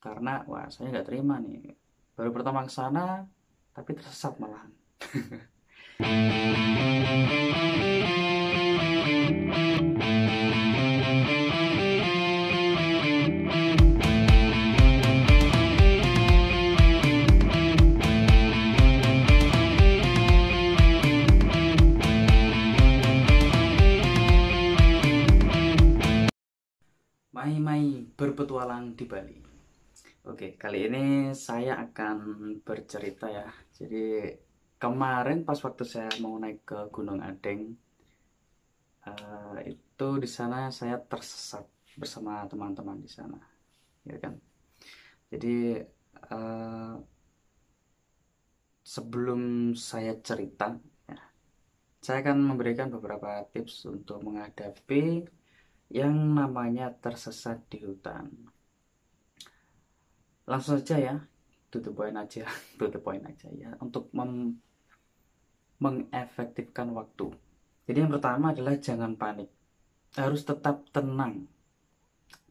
karena wah saya nggak terima nih, baru pertama ke sana tapi tersesat malahan. Mai-mai berpetualang di Bali. Oke, kali ini saya akan bercerita ya. Jadi kemarin pas waktu saya mau naik ke Gunung Adeng, itu di sana saya tersesat bersama teman-teman di sana, ya kan. Jadi eh, sebelum saya cerita, ya, saya akan memberikan beberapa tips untuk menghadapi yang namanya tersesat di hutan. Langsung saja ya, to the point aja, to the point aja ya, untuk mengefektifkan waktu. Jadi yang pertama adalah jangan panik, harus tetap tenang.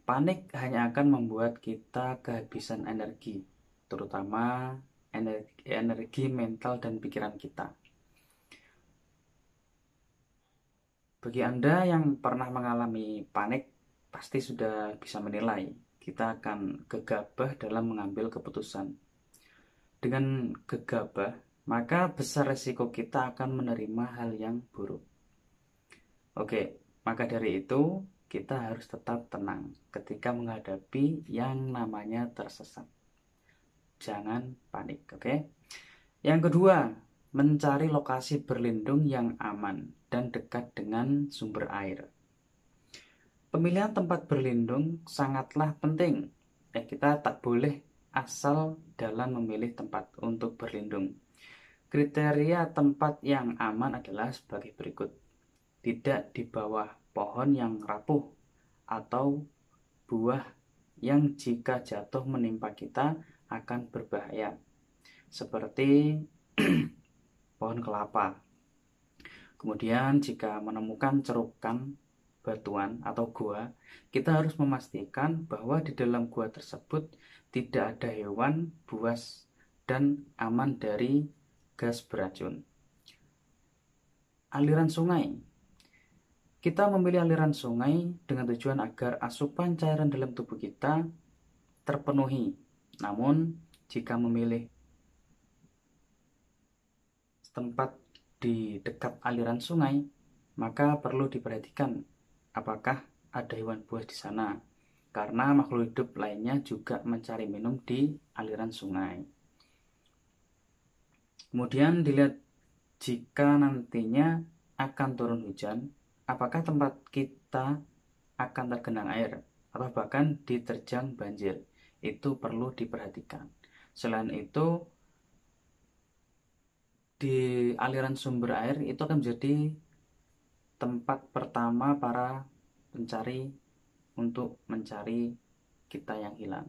Panik hanya akan membuat kita kehabisan energi, terutama energi mental dan pikiran kita. Bagi Anda yang pernah mengalami panik, pasti sudah bisa menilai kita akan gegabah dalam mengambil keputusan. Dengan gegabah, maka besar resiko kita akan menerima hal yang buruk. Oke, maka dari itu kita harus tetap tenang ketika menghadapi yang namanya tersesat. Jangan panik, oke? Yang kedua, mencari lokasi berlindung yang aman dan dekat dengan sumber air. Pemilihan tempat berlindung sangatlah penting. Kita tak boleh asal dalam memilih tempat untuk berlindung. Kriteria tempat yang aman adalah sebagai berikut. Tidak di bawah pohon yang rapuh atau buah yang jika jatuh menimpa kita akan berbahaya, seperti pohon kelapa. Kemudian jika menemukan cerukan batuan atau gua, kita harus memastikan bahwa di dalam gua tersebut tidak ada hewan buas dan aman dari gas beracun. Aliran sungai. Kita memilih aliran sungai dengan tujuan agar asupan cairan dalam tubuh kita terpenuhi. Namun, jika memilih tempat di dekat aliran sungai, maka perlu diperhatikan apakah ada hewan buas di sana, karena makhluk hidup lainnya juga mencari minum di aliran sungai. Kemudian dilihat jika nantinya akan turun hujan, apakah tempat kita akan tergenang air atau bahkan diterjang banjir. Itu perlu diperhatikan. Selain itu, di aliran sumber air itu akan menjadi tempat pertama para pencari untuk mencari kita yang hilang.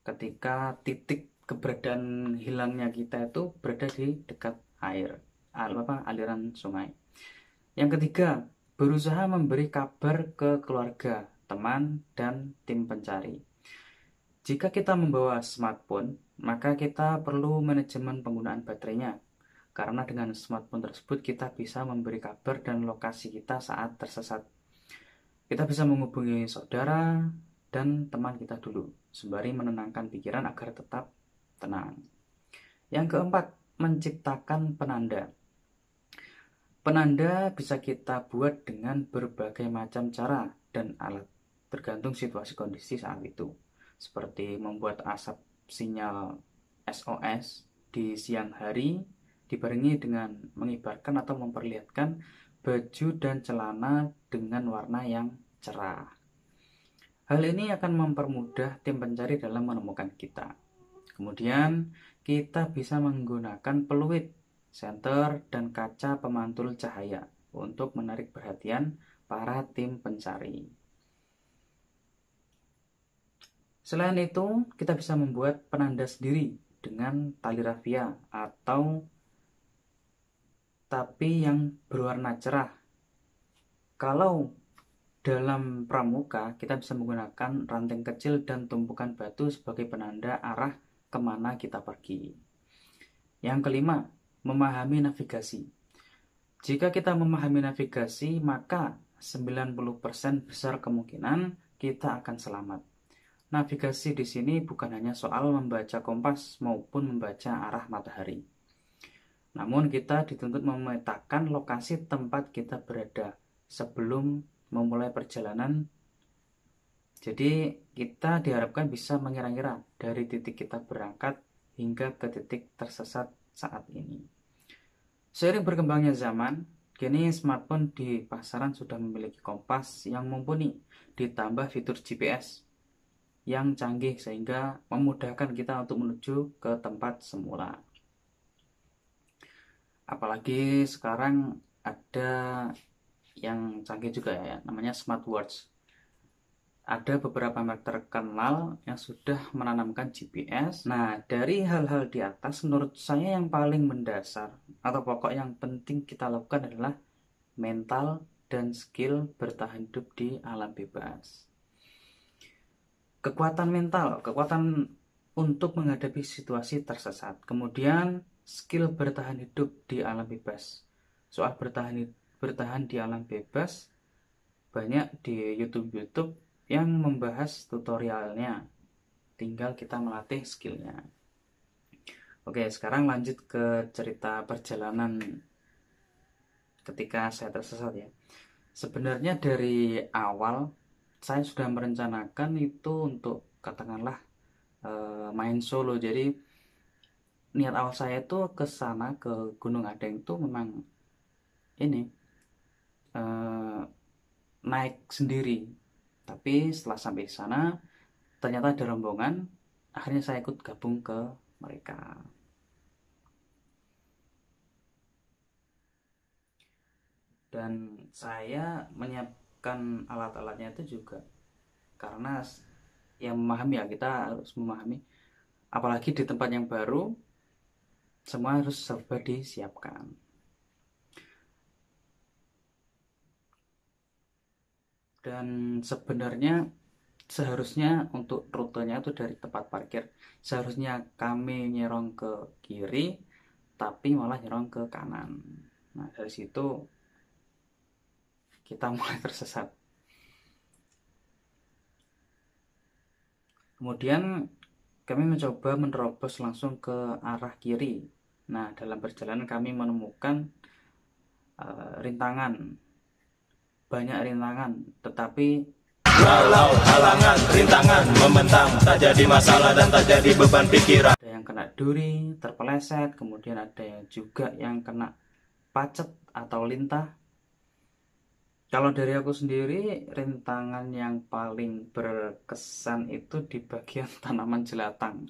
Ketika titik keberadaan hilangnya kita itu berada di dekat air, aliran sungai. Yang ketiga, berusaha memberi kabar ke keluarga, teman, dan tim pencari. Jika kita membawa smartphone, maka kita perlu manajemen penggunaan baterainya. Karena dengan smartphone tersebut kita bisa memberi kabar dan lokasi kita saat tersesat. Kita bisa menghubungi saudara dan teman kita dulu, sembari menenangkan pikiran agar tetap tenang. Yang keempat, menciptakan penanda. Penanda bisa kita buat dengan berbagai macam cara dan alat, tergantung situasi kondisi saat itu. Seperti membuat asap sinyal SOS di siang hari, dibarengi dengan mengibarkan atau memperlihatkan baju dan celana dengan warna yang cerah. Hal ini akan mempermudah tim pencari dalam menemukan kita. Kemudian kita bisa menggunakan peluit, senter, dan kaca pemantul cahaya untuk menarik perhatian para tim pencari. Selain itu, kita bisa membuat penanda sendiri dengan tali rafia atau tapi yang berwarna cerah. Kalau Dalam pramuka, kita bisa menggunakan ranting kecil dan tumpukan batu sebagai penanda arah kemana kita pergi. Yang kelima, memahami navigasi. Jika kita memahami navigasi, maka 90% besar kemungkinan kita akan selamat. Navigasi di sini bukan hanya soal membaca kompas maupun membaca arah matahari. Namun kita dituntut memetakan lokasi tempat kita berada sebelum memulai perjalanan. Jadi kita diharapkan bisa mengira-ngira dari titik kita berangkat hingga ke titik tersesat saat ini. Seiring berkembangnya zaman, kini smartphone di pasaran sudah memiliki kompas yang mumpuni, ditambah fitur GPS yang canggih sehingga memudahkan kita untuk menuju ke tempat semula. Apalagi sekarang ada yang canggih juga ya, namanya smartwatch. Ada beberapa merek terkenal yang sudah menanamkan GPS. Nah, dari hal-hal di atas, menurut saya yang paling mendasar atau pokok yang penting kita lakukan adalah mental dan skill bertahan hidup di alam bebas. Kekuatan mental, kekuatan untuk menghadapi situasi tersesat. Kemudian, skill bertahan hidup di alam bebas. Soal bertahan di alam bebas, banyak di YouTube yang membahas tutorialnya, tinggal kita melatih skillnya. Oke, sekarang lanjut ke cerita perjalanan ketika saya tersesat ya. Sebenarnya dari awal saya sudah merencanakan itu untuk katakanlah main solo. Jadi niat awal saya itu ke sana ke Gunung Adeng itu memang ini eh, naik sendiri. Tapi setelah sampai di sana ternyata ada rombongan, akhirnya saya ikut gabung ke mereka. Dan saya menyiapkan alat-alatnya itu juga karena yang memahami ya, kita harus memahami apalagi di tempat yang baru, semua harus serba disiapkan. Dan sebenarnya seharusnya untuk rutenya itu dari tempat parkir, seharusnya kami nyerong ke kiri tapi malah nyerong ke kanan. Nah, dari situ kita mulai tersesat. Kemudian kami mencoba menerobos langsung ke arah kiri. Nah, dalam perjalanan kami menemukan rintangan, banyak rintangan, tetapi walau halangan, rintangan membentang, tak jadi masalah dan tak jadi beban pikiran. ada yang kena duri, terpeleset, kemudian ada yang juga yang kena pacet atau lintah. Kalau dari aku sendiri, rintangan yang paling berkesan itu di bagian tanaman jelatang.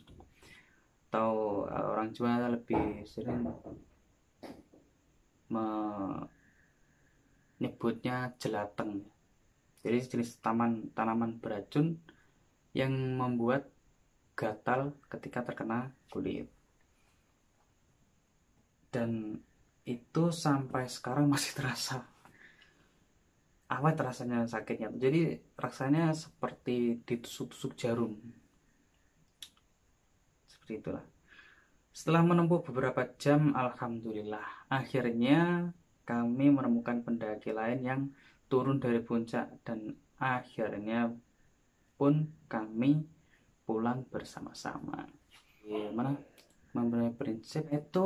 Atau orang Jawa lebih sering menyebutnya jelateng. Jadi jenis tanaman beracun yang membuat gatal ketika terkena kulit. Dan itu sampai sekarang masih terasa awet rasanya sakitnya. Jadi rasanya seperti ditusuk-tusuk jarum. Seperti itulah. Setelah menempuh beberapa jam, alhamdulillah, akhirnya kami menemukan pendaki lain yang turun dari puncak dan akhirnya pun kami pulang bersama-sama. Gimana? Mempunyai prinsip itu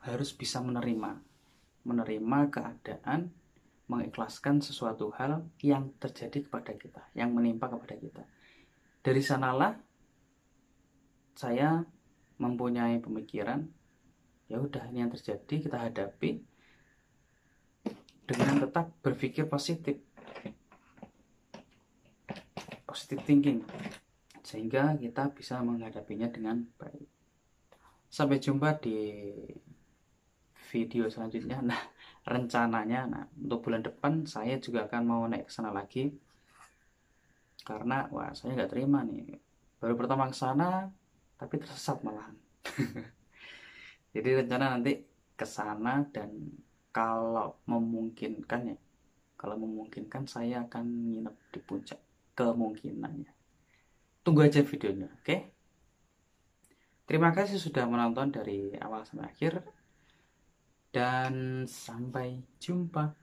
harus bisa menerima keadaan, mengikhlaskan sesuatu hal yang terjadi kepada kita, yang menimpa kepada kita. Dari sanalah saya mempunyai pemikiran, ya udah ini yang terjadi, kita hadapi dengan tetap berpikir positif thinking, sehingga kita bisa menghadapinya dengan baik. Sampai jumpa di video selanjutnya. Nah, rencananya untuk bulan depan saya juga akan mau naik ke sana lagi, karena wah saya nggak terima nih, baru pertama ke sana tapi tersesat malahan. Jadi rencana nanti ke sana, dan kalau memungkinkan ya, Kalau memungkinkan saya akan nginep di puncak, kemungkinannya. Tunggu aja videonya, oke? Terima kasih sudah menonton dari awal sampai akhir. Dan sampai jumpa.